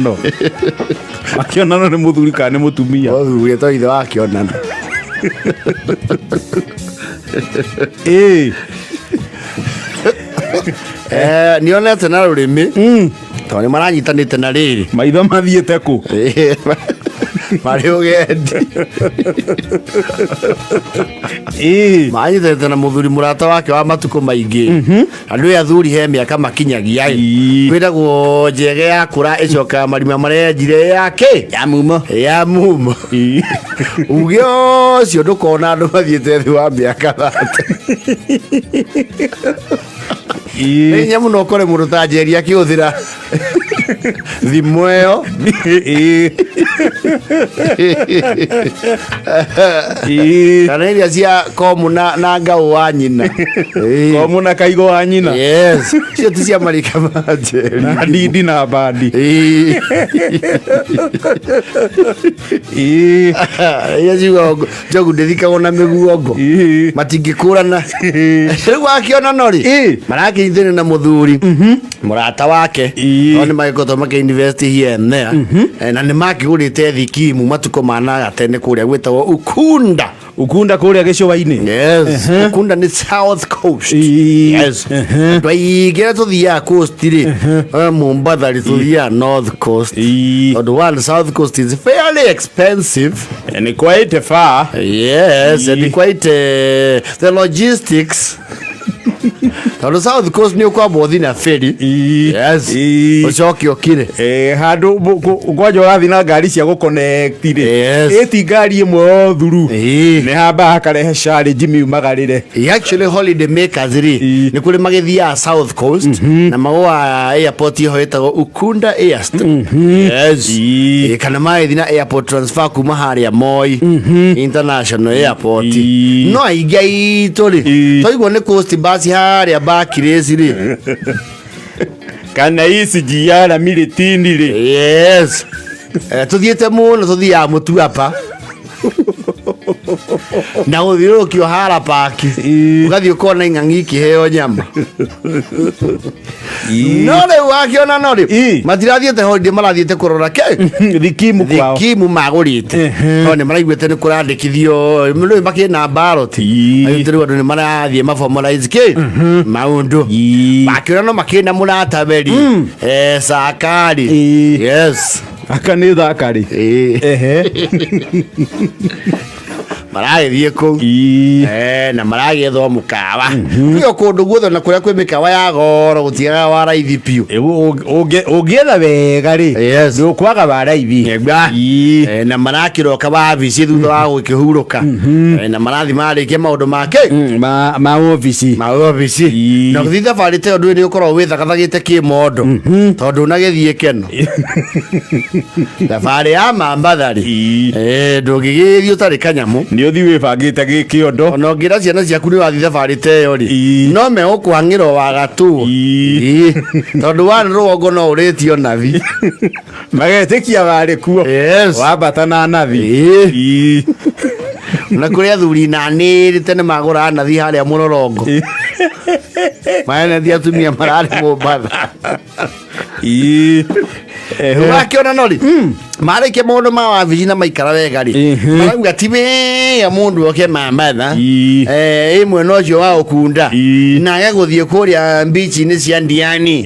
wakĩonano wakĩonano nĩ mũthuri kana nĩ mũtumia mũthuri to ithe wakĩonano nĩonete na rũrĩmĩ tondũ nĩ maranyitanĩte na rĩrĩ maitho mathiĩte kũ marĩ ũgendi manyitanĩte na mũthuri mũrata wake wa matukũ maingĩ andũ aya athuri he mĩaka makinyagia kwĩragwo njege ya kũra ĩcokaga marima marenjire yake ya mumo uge ũcio ndũkona andũ mathiĩte thĩ wa mĩaka 30 nĩ nyamũ no ũkore mũndũ ta Njeri akĩhũthĩra thimũ ĩyo kana iria cia komu na ngaũ wa nyina komu na kaigo wa nyina cio ti cia marika ma Njeri na ndindi na bandi iria ciuga njogu ndĩthikagwo na mĩguongo matingĩkũrana rĩu wakĩonano rĩ marakĩithĩnĩ na mũthuri mũrata wake no nĩ magĩkotwo makĩinvest here and there na nĩ makĩgũrĩte thikimu matukũ mana gatene kũrĩa gwĩtagwo Ukunda kũrĩa gĩcũa-inĩ Ukunda nĩ South Coast twaingĩra tũthiaga coast rĩ Mombasa rĩ tũthiaga North Coast tondũ one South Coast is fairly expensive and quite far and quite the logistics tondũ South Coast nĩ ũkwamba ũthi na ferry ũcoke ũkire handũ kwanja ũrathi na ngari cia gũconnect rĩ ĩti ngari ĩmwe o thuru nĩ hamba hakarehe challenge miumagarĩre actually holiday makers rĩ nĩ kũrĩ magĩthiaga South Coast na magũa airport ĩho ĩtagwo Ukunda Airstrip kana magĩthi na airport transfer kuma harĩa Moi International Airport no aingĩ aitũ rĩ twaigua nĩ coast bus harĩa Bakiresi rĩ kana SGR Miritini rĩ tuthiĩte mũno tuthiaga Mũtuapa na gũthiũrũrũkio hara paki ũgathiĩ ũkona ing'ang'i ikĩheo nyama no rĩu wakĩonano rĩ matirathiĩte holiday marathiĩte kũrora thikimu magũrĩte no nĩ maraiguĩte nĩ kũrandĩkithio rĩu makĩna ballot rĩu andũ nĩ marathiĩ maformalize maũndũ wakĩonano makĩna mũrata beri Sakari aka nĩ thakari maragĩthiĩ kũu na maragĩethwo mũkawa nĩo kũndũ guothe na kũrĩa kwĩ mĩkawa ya goro gũtigaga wa raithi piũ ũngĩetha wega rĩ nĩ ũkwaga wa raithi na marakĩroka wabici thutha wa gũkĩhurũka na marathi marĩkia maũndũ make ma obici na gũthiĩ thabarĩ ta ĩyo ndũĩ nĩ ũkorwo wĩthagathagĩte kĩmondo tondũ ũnagĩthiĩ Ikeno thabarĩ ya Mombasa rĩ ndũngĩgĩthiĩ ũtarĩ kanyamũ nĩ ũthiĩ wĩbangĩte gĩkĩondo ona ũngĩra ciana ciaku nĩ wathiĩ thabarĩ ta ĩyo rĩ no megũkwang'ĩra wa gatũ tondũ wa rũgongo no ũrĩtio nathi magetĩkia warĩ kuo wambata na nathi na kũrĩ athuri na nĩrĩ tene magũra nathi harĩa mũrorongo manethi atumia mararĩ Mombasa wakĩonano rĩ marĩkia maũndũ ma wabici na maikara wega rĩ marauga ti wega mũndũ oke Mombasa mwena ũcio wa Ukunda na agagũthiĩ kũrĩa beach-inĩ cia Ndiani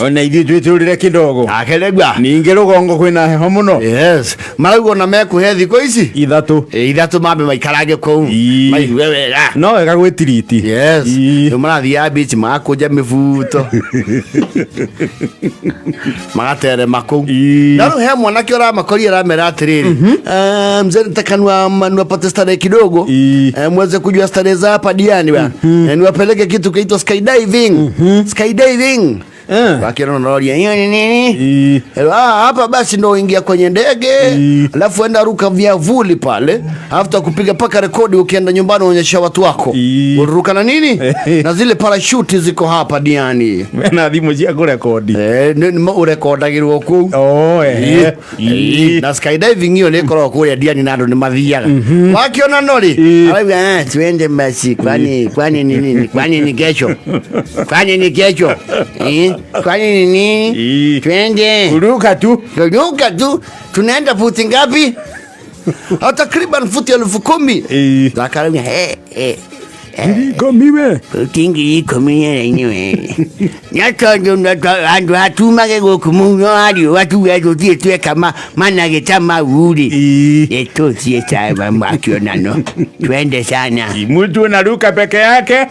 ona ithuĩ twĩtũrĩre kĩdogo akeregwa ningĩ rũgongo kwĩna heho mũno marauga ona mekũhe thikũ ici ithatũ mambe maikarange kũu maigue wega no wega gwĩtiriti rĩu marathiaga beach magakũnja mĩbuto magaterema kũu na rĩu he mwanake ũramakoria aramera atĩrĩrĩ mzee nataka niwapate starehe kidogo mweze kujua starehe za hapa Diani niwapeleke kitu kaitwa skydiving wakĩonano naroria hiyo ni nini hapa basi ndo ingia kwenye ndege alafu enda ruka vyavuli pale after kupiga paka rekodi ukienda nyumbani uonyesha watu wako uruka na nini na zile parachute ziko hapa Diani na thimũ cia kũrekodi urekodagĩrwo kũu na skydiving hiyo nĩ korwo kũrĩa Diani na andũ nĩ mathiaga wakĩonano rĩ arauga twende basi kwani ni kesho Kwani nini? Twende. Kuruka tu. Tunaenda futi ngapi? Takriban futi 10,000. Zakaria Komiwe. Kingi komiye yenyewe. Nyatondo andu atumage gokumuno ari watu wetu tie kama mana getama uri. Eto tie chaiba Wakĩonano. Twende sana. Mtu anaruka peke yake?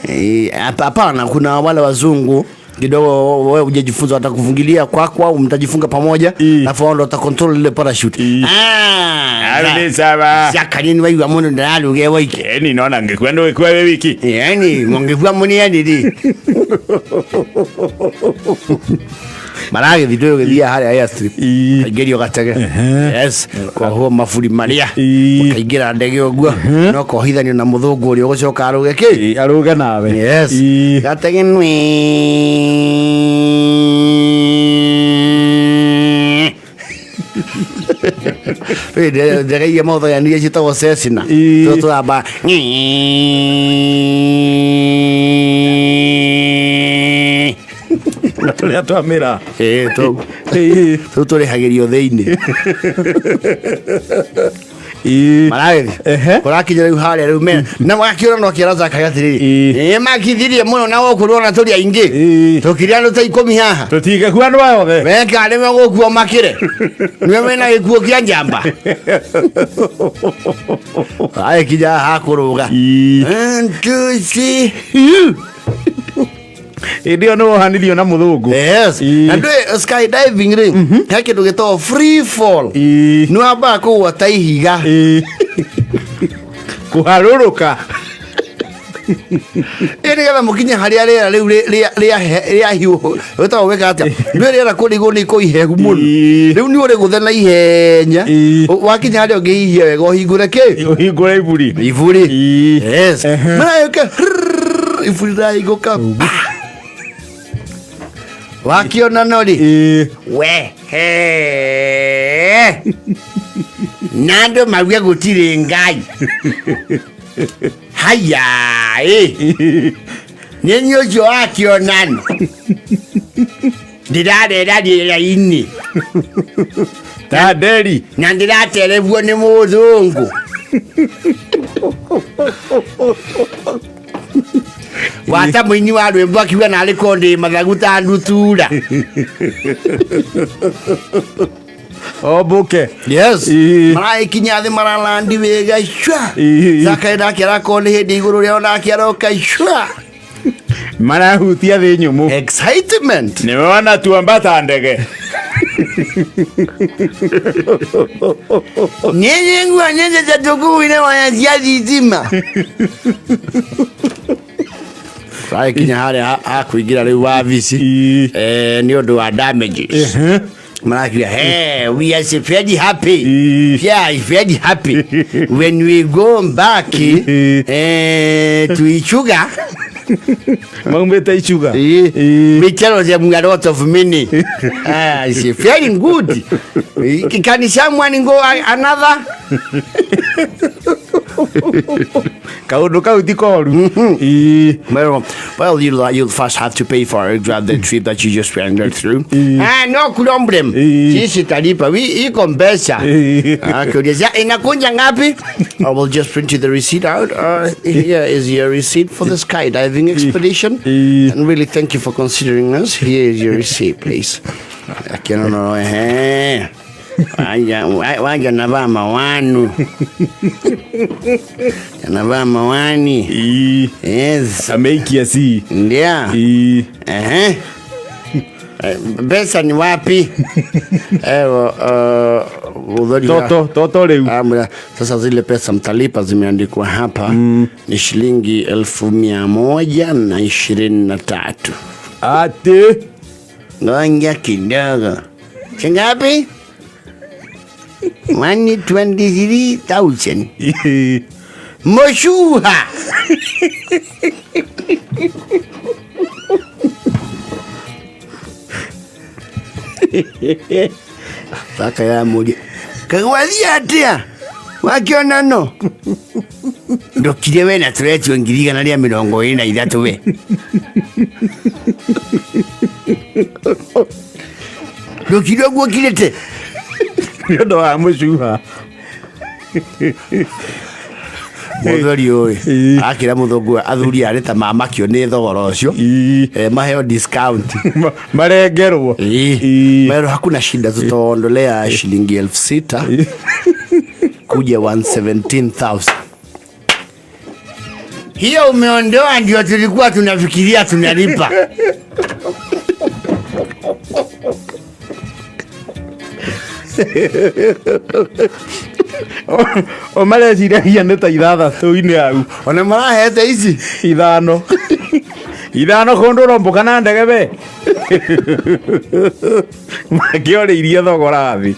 Hapana, kuna wale wazungu kidogo wewe hujajifunza watakufungilia kwako, mtajifunga pamoja na wao ndo watakontrol ile parachute. Ni sawa. Saka nini wewe amono ndalo ge wiki. Ni naona ngekwenda wewe wiki. Yani mongekuwa moni yani Marage video githia haya strip. Kagerio gatege. Yes. Kwa huo mafuri maria. Kaigera ndege ogua. No kohithanio na muthungu uri ugucoka aruge ki? Aruge nawe. Yes. Gatege nwi. Ndege ya motho ya niye chitago sesina. Toto aba. Tulia twamira. Tu turihagirio thiini. Marage. Kurakinya riu haria riu me. Na Wakĩonano kiaraza kagatiri. Makithirie muno na gukurwo na turi aingi. Tukiria no ta 10 haha. Tutige kwa ndo yothe. Weka ni megukua makire. Niwe mena gikuo kia njamba. Ai kija hakuruga. 1 2 3. Ndio no hanirio na muthungu. Yes. And skydiving ri. Hake tugeto free fall. No aba ko taihiga. Kuharuruka. Gatha mukinya haria rera riu ria hiu. Weta weka atia. Ndio rera kurigo ni ko ihegu muno. Riu ni uri guthe na ihenya. Wakinya haria ngihihia wega uhingure ki? Uhingure iburi. Yes. Mara yoka. Iburi ra igoka. Wakĩonano ri we nando magia gutire ngai haya nyenye ujo Wakĩonano ndirarera ini taderi na ndiraterevwo ni muthungu wata mwini wa rwimbo akiuga na ari kondi mathagu ta ndutura obuke. Yes. Maraikinya thi maralandi wega shwa. Zakaenda kira kondi hindi iguru ria ona kiaroka shwa. Marahutia thi nyumu. Excitement. Ni wana tuambata ndege. Nyenye tatuku ine wanazia zizima. Rai kinya haria akuingira riu wabici ni undu wa damages. Marakia we are very happy. Yeah, very happy when we go back to Ichuga. Maumbeta Ichuga. We tell them a lot of money. It's very good. Can someone go another? Kaudu kautikoru. Well, you'll first have to pay for the trip that you just wandered through. No problem. Sisi talipa. Iko mbeca. Kuuliza inakunja ngapi? I will just print you the receipt out. Here is your receipt for the skydiving expedition. And really thank you for considering us. Here is your receipt, please. Wakĩonano wanja navaa mawanu. Navaa mawani. Yes. Ameikia si. Ndia. Pesa ni wapi? Toto leu. Sasa zile pesa mtalipa zimeandikwa hapa ni shilingi 1,123. Ate. Ngoja kidogo. Shingapi? 123,000. Moshuha. Saka ya mudi. Kagwalia atia. Wakĩonano ndokire we na turetio 123 we ndokire guo kirete nĩũndũ wa mũcuha mũthori ũyũ akĩra mũthũngũ athuri arĩ ta mamakio nĩ thogora ũcio maheo discount marengerwo mero hakuna shida, tutaondolea shilingi 6,000 kuja 117,000. Hiyo umeondoa, ndio tulikuwa tunafikiria tunalipa. o mareciragia nĩ ta 6 au ona marahete ici 5 kũndũ ũrombũka na ndege we makĩorĩirie thogora thĩ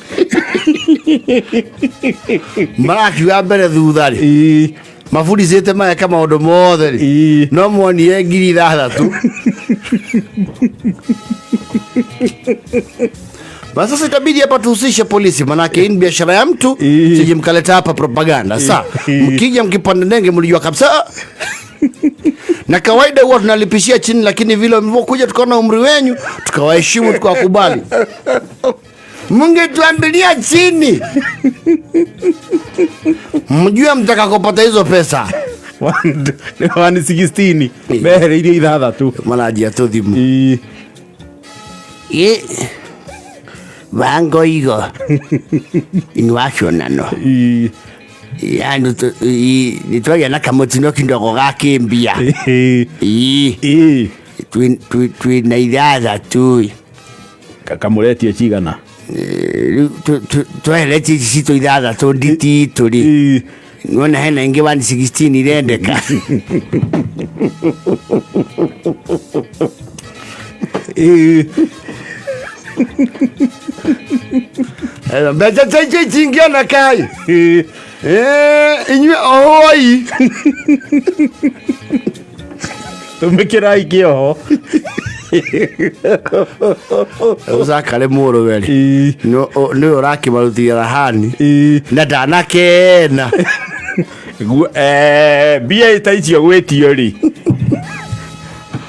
marakiuga mbere thutha rĩ mabudicĩte mageka maũndũ mothe rĩ no monire 6,000. Basi sasa itabidi hapa tuhusishe polisi, manake hii ni biashara ya mtu, sije mkaleta hapa propaganda. Sasa mkija mkipanda ndege mlijua kabisa. Na kawaida huwa tunalipishia chini, lakini vile mlivyokuja tukaona umri wenyu, tukawaheshimu, tukawakubali. Mngetuambilia chini. Mjue mtakakopata hizo pesa. 116 behereirie 6 Malaji atothimu. Vango igo ni Wakĩonano yani nitwagia na kamotino kindogo gakimbia twina 6 kakamuretie cigana tweheretie cito 6 nditi turi nona hena ingi 116 irendeka mbeca taingĩ cingĩona kai inyuĩ ohoi tũmĩkĩrai kĩoho ũcakare mũrũ weri nĩwe ũrakĩmarutithia rahani na ndanakena mbia ta icio gwĩtio rĩ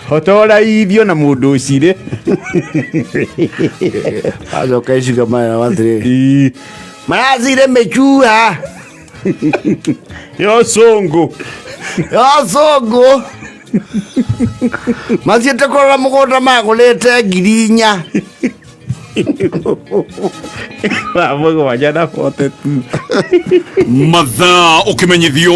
hotoraithio na mũndũ ũcirĩ acoka iciga maya watĩrĩ maracire mĩcuha yocũngũ mathiĩte kũrora mũgũnda magũrĩte 4,000 mũgwanja na 42 mathaa ũkĩmenyithio